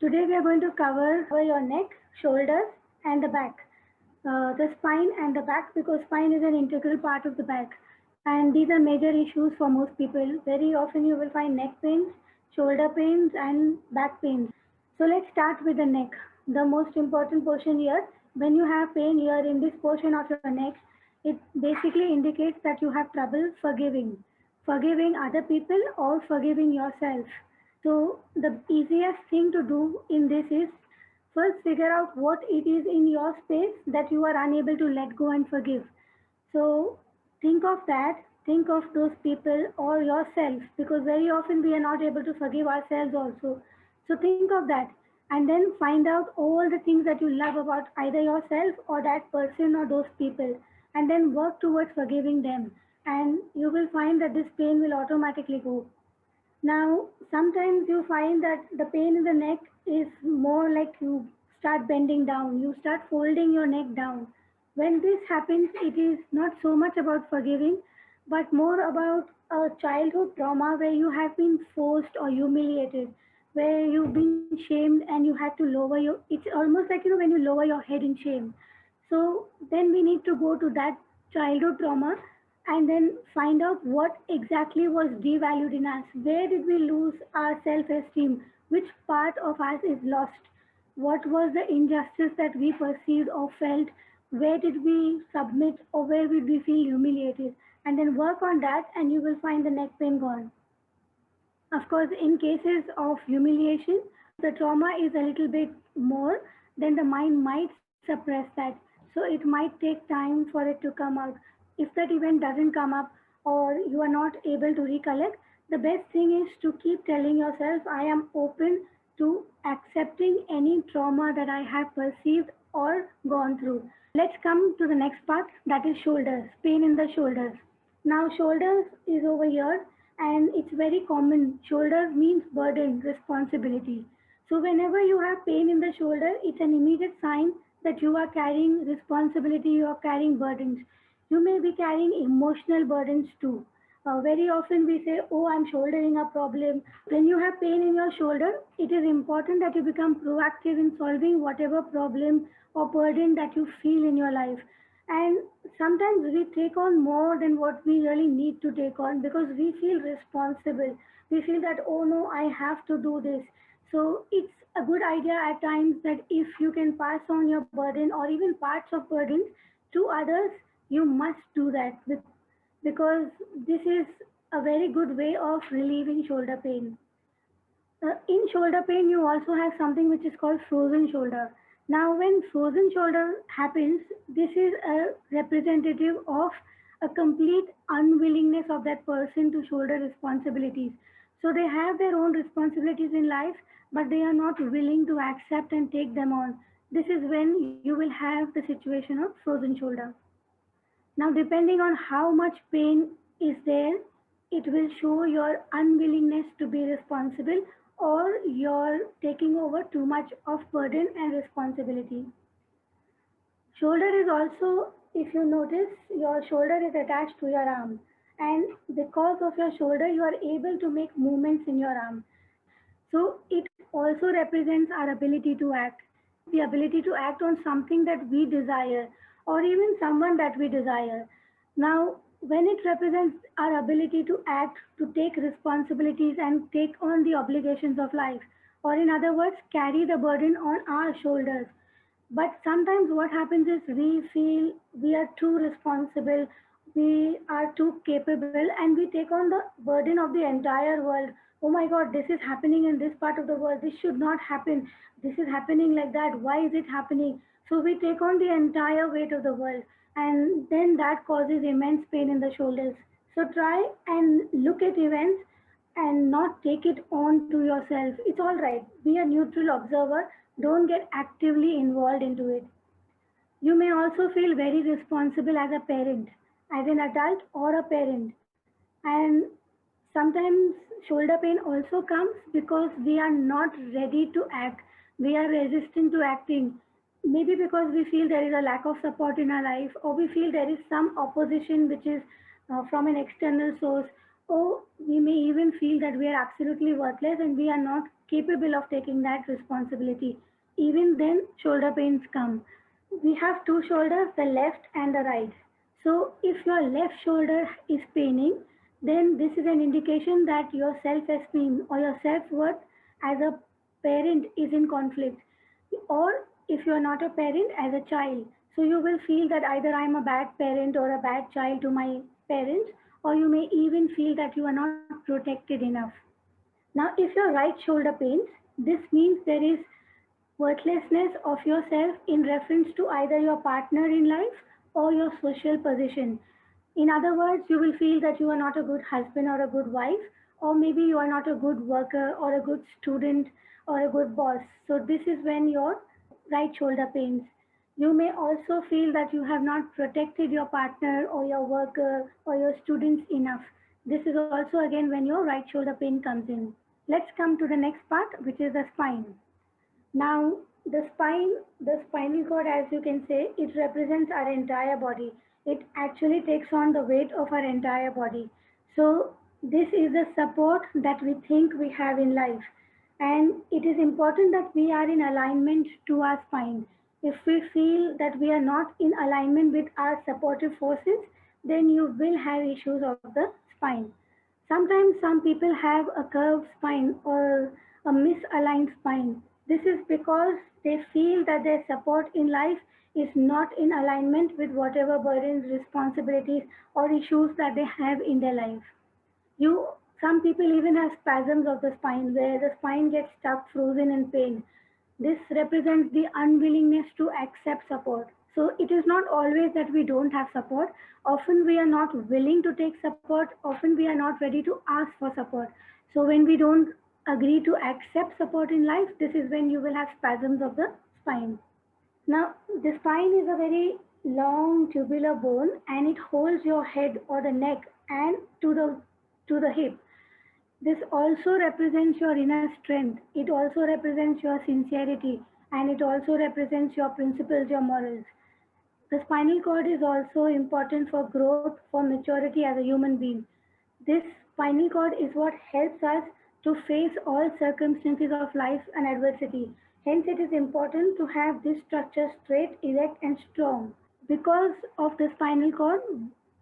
Today we are going to cover your neck, shoulders, and the back. The spine and the back, because spine is an integral part of the back. And these are major issues for most people. Very often you will find neck pains, shoulder pains, and back pains. So let's start with the neck. The most important portion here. When you have pain here in this portion of your neck, it basically indicates that you have trouble forgiving other people or forgiving yourself. So the easiest thing to do in this is first figure out what it is in your space that you are unable to let go and forgive. So think of that, think of those people or yourself, because very often we are not able to forgive ourselves also. So think of that and then find out all the things that you love about either yourself or that person or those people, and then work towards forgiving them, and you will find that this pain will automatically go. Now, sometimes you find that the pain in the neck is more like you start bending down, you start folding your neck down. When this happens, it is not so much about forgiving, but more about a childhood trauma where you have been forced or humiliated, where you've been shamed and you had to lower your, it's almost like, when you lower your head in shame. So then we need to go to that childhood trauma and then find out what exactly was devalued in us. Where did we lose our self esteem? Which part of us is lost? What was the injustice that we perceived or felt? Where did we submit or where did we feel humiliated? And then work on that, and you will find the neck pain gone. Of course, in cases of humiliation, the trauma is a little bit more, then the mind might suppress that. So it might take time for it to come out. If that event doesn't come up or you are not able to recollect, the best thing is to keep telling yourself, I am open to accepting any trauma that I have perceived or gone through. Let's come to the next part, that is shoulders, pain in the shoulders. Now, shoulders is over here, and it's very common. Shoulders means burden, responsibility. So, whenever you have pain in the shoulder, it's an immediate sign that you are carrying responsibility, you are carrying burdens. You may be carrying emotional burdens too. Very often we say, oh, I'm shouldering a problem. When you have pain in your shoulder, it is important that you become proactive in solving whatever problem or burden that you feel in your life. And sometimes we take on more than what we really need to take on because we feel responsible. We feel that, oh no, I have to do this. So it's a good idea at times that if you can pass on your burden or even parts of burdens to others, you must do that because this is a very good way of relieving shoulder pain. In shoulder pain, you also have something which is called frozen shoulder. Now, when frozen shoulder happens, this is a representative of a complete unwillingness of that person to shoulder responsibilities. So they have their own responsibilities in life, but they are not willing to accept and take them on. This is when you will have the situation of frozen shoulder. Now, depending on how much pain is there, it will show your unwillingness to be responsible or you're taking over too much of burden and responsibility. Shoulder is also, if you notice, your shoulder is attached to your arm. And because of your shoulder, you are able to make movements in your arm. So it also represents our ability to act, the ability to act on something that we desire or even someone that we desire. Now, when it represents our ability to act, to take responsibilities and take on the obligations of life, or in other words, carry the burden on our shoulders. But sometimes what happens is we feel we are too responsible, we are too capable, and we take on the burden of the entire world. Oh my God, this is happening in this part of the world. This should not happen. This is happening like that. Why is it happening? So we take on the entire weight of the world, and then that causes immense pain in the shoulders. So try and look at events and not take it on to yourself. It's all right. Be a neutral observer. Don't get actively involved into it. You may also feel very responsible as a parent, as an adult or a parent. And sometimes shoulder pain also comes because we are not ready to act. We are resistant to acting. Maybe because we feel there is a lack of support in our life, or we feel there is some opposition which is from an external source, or we may even feel that we are absolutely worthless and we are not capable of taking that responsibility. Even then, shoulder pains come. We have two shoulders, the left and the right. So, if your left shoulder is paining, then this is an indication that your self esteem or your self worth as a parent is in conflict. Or if you are not a parent, as a child, so you will feel that either I am a bad parent or a bad child to my parents, or you may even feel that you are not protected enough. Now, if your right shoulder pains, this means there is worthlessness of yourself in reference to either your partner in life or your social position. In other words, you will feel that you are not a good husband or a good wife, or maybe you are not a good worker or a good student or a good boss. So, this is when your right shoulder pains. You may also feel that you have not protected your partner or your worker or your students enough. This is also again when your right shoulder pain comes in. Let's come to the next part, which is the spine. Now, the spinal cord, as you can say, it represents our entire body. It actually takes on the weight of our entire body. So, this is the support that we think we have in life. And it is important that we are in alignment to our spine. If we feel that we are not in alignment with our supportive forces, then you will have issues of the spine. Sometimes some people have a curved spine or a misaligned spine. This is because they feel that their support in life is not in alignment with whatever burdens, responsibilities, or issues that they have in their life. You Some people even have spasms of the spine where the spine gets stuck, frozen in pain. This represents the unwillingness to accept support. So it is not always that we don't have support. Often we are not willing to take support. Often we are not ready to ask for support. So when we don't agree to accept support in life, this is when you will have spasms of the spine. Now, the spine is a very long tubular bone and it holds your head or the neck and to the hip. This also represents your inner strength. It also represents your sincerity and it also represents your principles, your morals. The spinal cord is also important for growth, for maturity as a human being. This spinal cord is what helps us to face all circumstances of life and adversity. Hence, it is important to have this structure straight, erect, and strong. Because of the spinal cord,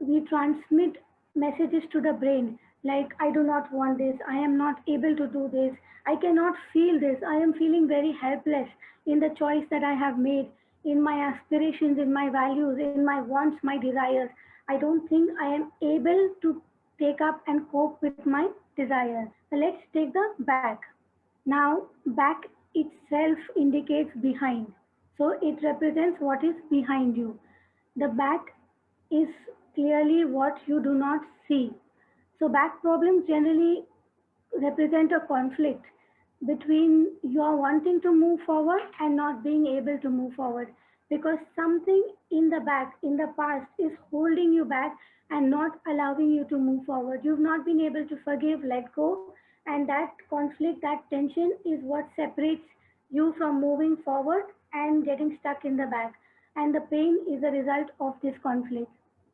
we transmit messages to the brain like, I do not want this, I am not able to do this, I cannot feel this, I am feeling very helpless in the choice that I have made, in my aspirations, in my values, in my wants, my desires. I don't think I am able to take up and cope with my desire. So let's take the back. Now, back itself indicates behind. So it represents what is behind you. The back is clearly what you do not see. So back problems generally represent a conflict between your wanting to move forward and not being able to move forward, because something in the back in the past is holding you back and not allowing you to move forward. You've not been able to forgive, let go, and that conflict, that tension is what separates you from moving forward and getting stuck in the back, and the pain is a result of this conflict.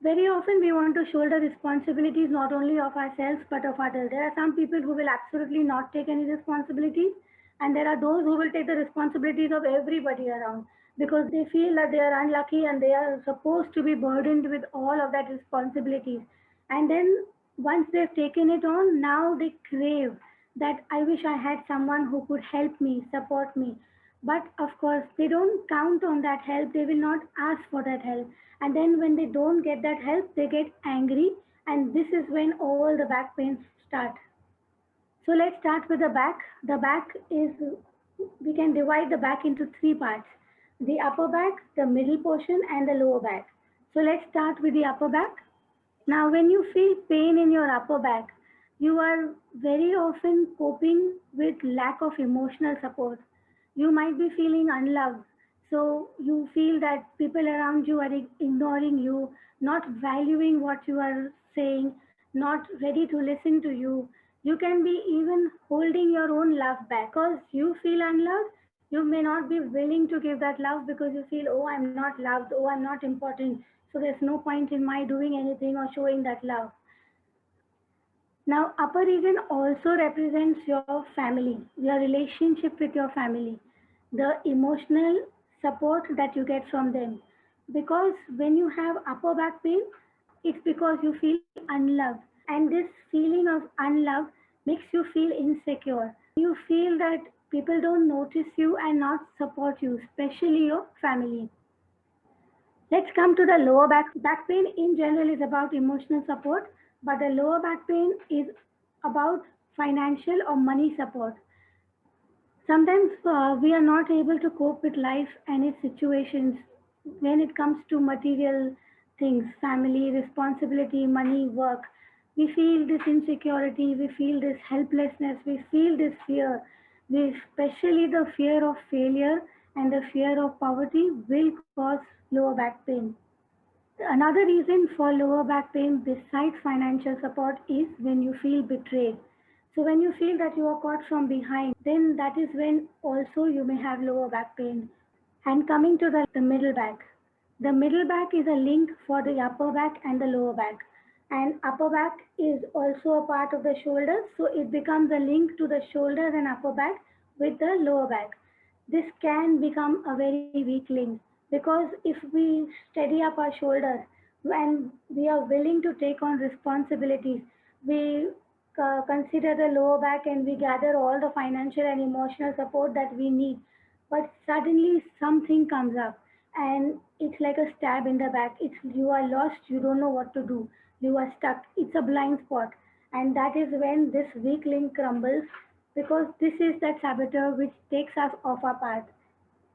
Very often we want to shoulder responsibilities not only of ourselves but of others. There are some people who will absolutely not take any responsibilities, and there are those who will take the responsibilities of everybody around because they feel that they are unlucky and they are supposed to be burdened with all of that responsibilities. And then once they've taken it on, now they crave that I wish I had someone who could help me, support me. But of course, they don't count on that help. They will not ask for that help. And then when they don't get that help, they get angry. And this is when all the back pains start. So let's start with the back. The back is, we can divide the back into three parts: the upper back, the middle portion, and the lower back. So let's start with the upper back. Now, when you feel pain in your upper back, you are very often coping with lack of emotional support. You might be feeling unloved. So you feel that people around you are ignoring you, not valuing what you are saying, not ready to listen to you. You can be even holding your own love back because you feel unloved. You may not be willing to give that love because you feel, oh, I'm not loved, oh, I'm not important. So there's no point in my doing anything or showing that love. Now, upper region also represents your family, your relationship with your family, the emotional support that you get from them. Because when you have upper back pain, it's because you feel unloved. And this feeling of unloved makes you feel insecure. You feel that people don't notice you and not support you, especially your family. Let's come to the lower back. Back pain in general is about emotional support, but the lower back pain is about financial or money support. Sometimes we are not able to cope with life and its situations when it comes to material things, family, responsibility, money, work. We feel this insecurity, we feel this helplessness, we feel this fear. We, especially the fear of failure and the fear of poverty, will cause lower back pain. Another reason for lower back pain besides financial support is when you feel betrayed. So when you feel that you are caught from behind, then that is when also you may have lower back pain. And coming to the middle back. The middle back is a link for the upper back and the lower back. And upper back is also a part of the shoulders, so it becomes a link to the shoulders and upper back with the lower back. This can become a very weak link because if we steady up our shoulders and we are willing to take on responsibilities, we consider the lower back and we gather all the financial and emotional support that we need. But suddenly something comes up and it's like a stab in the back. It's you are lost, you don't know what to do, you are stuck. It's a blind spot, and that is when this weak link crumbles because this is that saboteur which takes us off our path.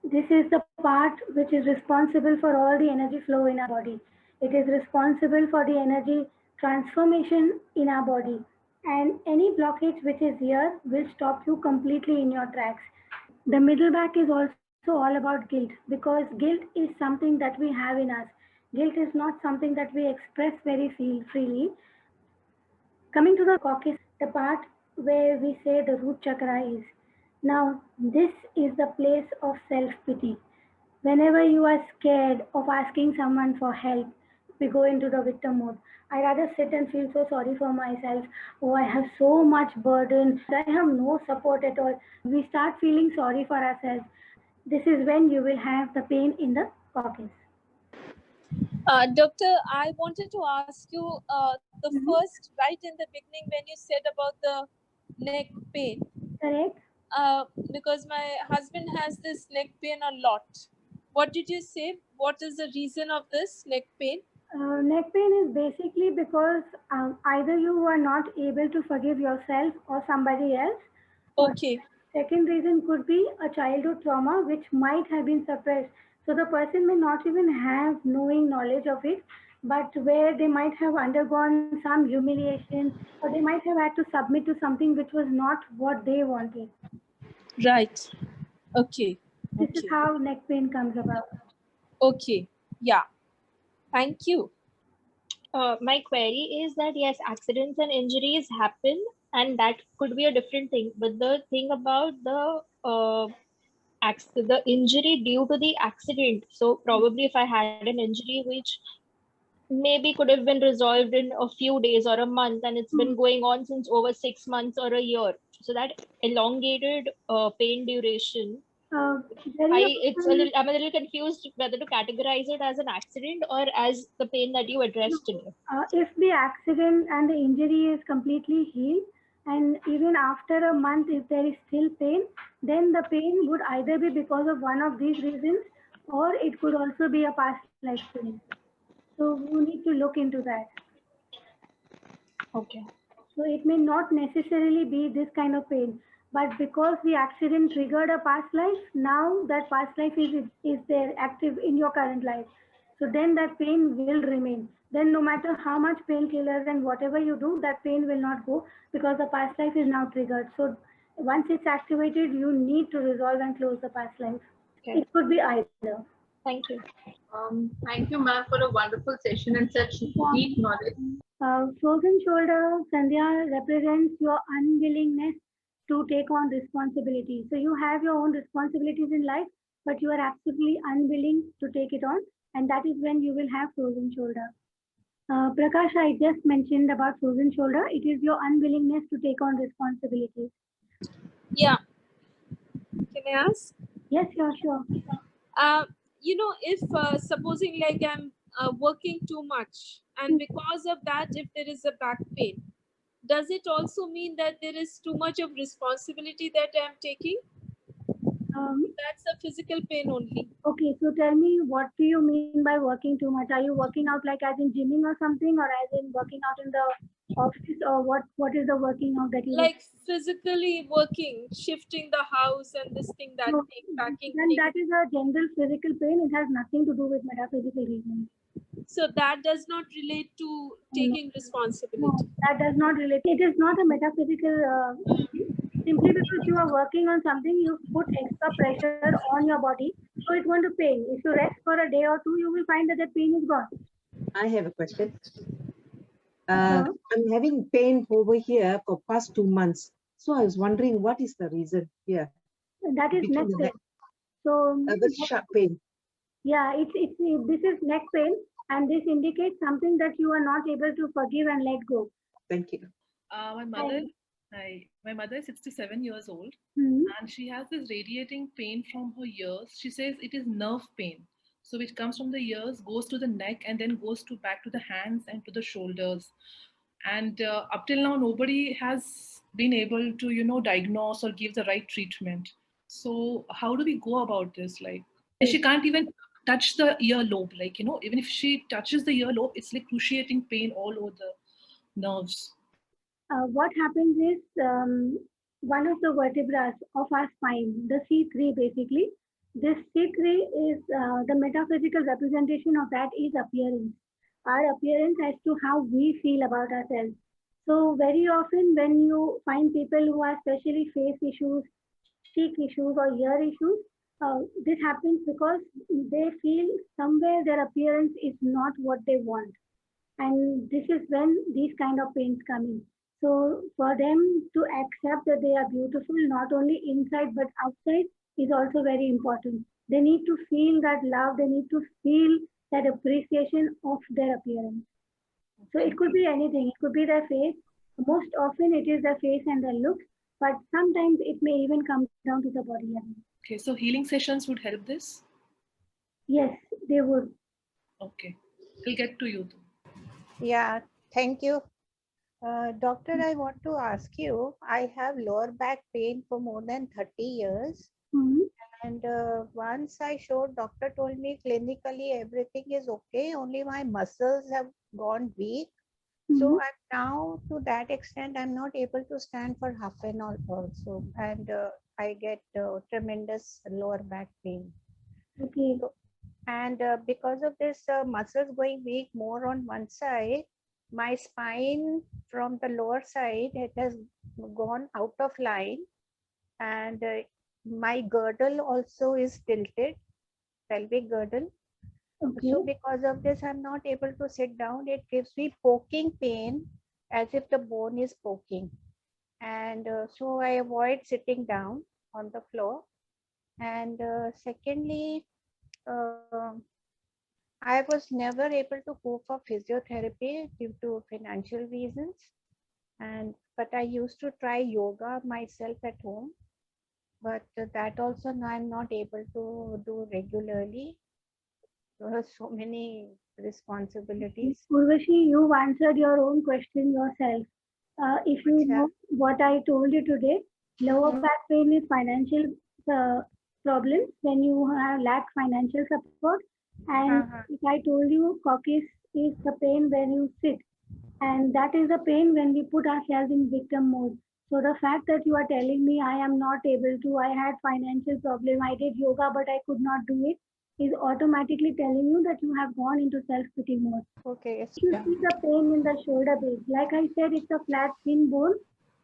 This is the part which is responsible for all the energy flow in our body. It is responsible for the energy transformation in our body. And any blockage which is here will stop you completely in your tracks. The middle back is also all about guilt because guilt is something that we have in us. Guilt is not something that we express very freely. Coming to the caucus, the part where we say the root chakra is. Now, this is the place of self pity. Whenever you are scared of asking someone for help, we go into the victim mode. I rather sit and feel so sorry for myself. Oh, I have so much burden. I have no support at all. We start feeling sorry for ourselves. This is when you will have the pain in the caucus. Doctor, I wanted to ask you the first, right in the beginning, when you said about the neck pain. Correct. Because my husband has this neck pain a lot. What did you say? What is the reason of this neck pain? Neck pain is basically because either you are not able to forgive yourself or somebody else. Okay. Second reason could be a childhood trauma which might have been suppressed. So the person may not even have knowing knowledge of it, but where they might have undergone some humiliation or they might have had to submit to something which was not what they wanted. Right. Okay. This is how neck pain comes about. Okay. Yeah. Thank you. My query is that yes, accidents and injuries happen, and that could be a different thing. But the thing about the injury due to the accident. So probably if I had an injury which maybe could have been resolved in a few days or a month, and it's been going on since over 6 months or a year. So that elongated pain duration. I'm a little confused whether to categorize it as an accident or as the pain that you addressed today. If the accident and the injury is completely healed, and even after a month, if there is still pain, then the pain would either be because of one of these reasons or it could also be a past life pain. So you need to look into that. Okay. So it may not necessarily be this kind of pain, but because the accident triggered a past life, now that past life is there active in your current life. So then that pain will remain. Then no matter how much painkillers and whatever you do, that pain will not go because the past life is now triggered. So once it's activated, you need to resolve and close the past life. Okay. It could be either. Thank you. Thank you, ma'am, for a wonderful session and such deep knowledge. Frozen shoulder, Sandhya, represents your unwillingness to take on responsibility. So you have your own responsibilities in life, but you are absolutely unwilling to take it on, and that is when you will have frozen shoulder. Prakash, I just mentioned about frozen shoulder. It is your unwillingness to take on responsibilities. Yeah. Can I ask? Yes, sure. If supposing like I'm working too much, and because of that, if there is a back pain, does it also mean that there is too much of responsibility that I'm taking? That's a physical pain only. Okay, so tell me, what do you mean by working too much? Are you working out like as in gymming or something, or as in working out in the office, or what is the working out that you Like physically working, shifting the house and this thing, that No, thing, packing then things. that is a general physical pain. It has nothing to do with metaphysical reasons. So that does not relate to taking No, responsibility. that does not relate. It is not a metaphysical simply because you are working on something, you put extra pressure on your body, so it's going to pain. If you rest for a day or two, you will find that the pain is gone. I have a question. Uh, I'm having pain over here for past 2 months. So I was wondering what is the reason here? that is neck Between the pain. neck, So the sharp pain. yeah, it's this is neck pain, and this indicates something that you are not able to forgive and let go. Thank you. My mother, my mother is 67 years old, Mhm. and she has this radiating pain from her ears. She says it is nerve pain, so which comes from the ears, goes to the neck, and then goes to back to the hands and to the shoulders. And up till now, nobody has been able to, diagnose or give the right treatment. So how do we go about this? Like, and she can't even touch the earlobe. Like, even if she touches the earlobe, it's like cruciating pain all over the nerves. What happens is one of the vertebrae of our spine, the C3 basically, this C3 is the metaphysical representation of that is appearance. Our appearance as to how we feel about ourselves. So very often when you find people who have especially face issues, cheek issues or ear issues, this happens because they feel somewhere their appearance is not what they want, and this is when these kind of pains come in. So for them to accept that they are beautiful not only inside but outside is also very important. They need to feel that love, they need to feel that appreciation of their appearance. So it could be anything, it could be their face. Most often it is their face and their looks, but sometimes it may even come down to the body level. Okay, so healing sessions would help this? Yes, they would. Okay, we'll get to you. Yeah, thank you. Doctor, I want to ask you, I have lower back pain for more than 30 years. Mhm. And once I showed, doctor told me clinically everything is okay, only my muscles have gone weak. So Mhm. I'm now to that extent, I'm not able to stand for half an hour also. And I get tremendous lower back pain. Okay. And because of this muscles going weak more on one side, my spine from the lower side, it has gone out of line, and my girdle also is tilted, pelvic girdle. Okay. So because of this, I'm not able to sit down. It gives me poking pain as if the bone is poking. And so I avoid sitting down on the floor. And secondly, uh, I was never able to go for physiotherapy due to financial reasons. But I used to try yoga myself at home. But that also now I'm not able to do regularly. There are so many responsibilities. Urvashi, you've answered your own question yourself. If you Acha. know what I told you today, lower Hmm. back pain is financial uh, problems when you have lack financial support. And Uh-huh. if I told you, caucus is the pain when you sit, and that is the pain when we put ourselves in victim mode. So the fact that you are telling me I am not able to, I had financial problem, I did yoga but I could not do it, is automatically telling you that you have gone into self-pity mode. Okay. Yes. You see the pain in the shoulder base. Like I said, it's a flat thin bone,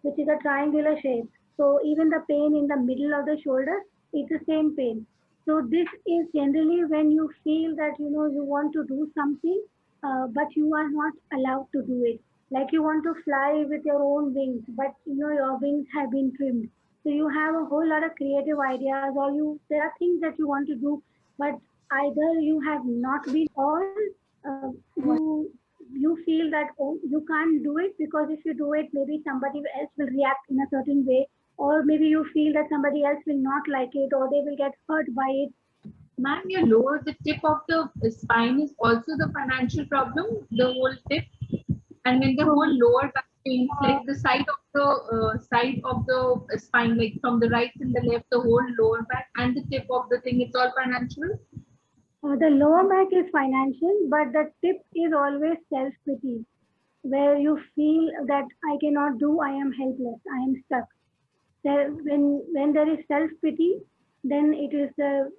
which is a triangular shape. So even the pain in the middle of the shoulder, it's the same pain. So this is generally when you feel that you want to do something, but you are not allowed to do it. Like you want to fly with your own wings, but your wings have been trimmed. So you have a whole lot of creative ideas, or there are things that you want to do, but either you have not been, or you you feel that, oh, you can't do it because if you do it, maybe somebody else will react in a certain way, or maybe you feel that somebody else will not like it, or they will get hurt by it. Ma'am, your lower, the tip of the spine is also the financial problem, the whole tip. And when the whole lower back pain, like the side of the spine, like from the right and the left, the whole lower back and the tip of the thing, it's all financial. The lower back is financial, but the tip is always self-pity, where you feel that I cannot do, I am helpless, I am stuck. So when there is self-pity, then it is the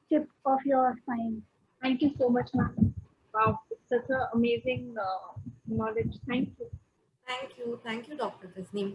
tip of your spine. Thank you so much, ma'am. Wow, it's such an amazing knowledge. Thank you. Thank you, Dr. Tasneem.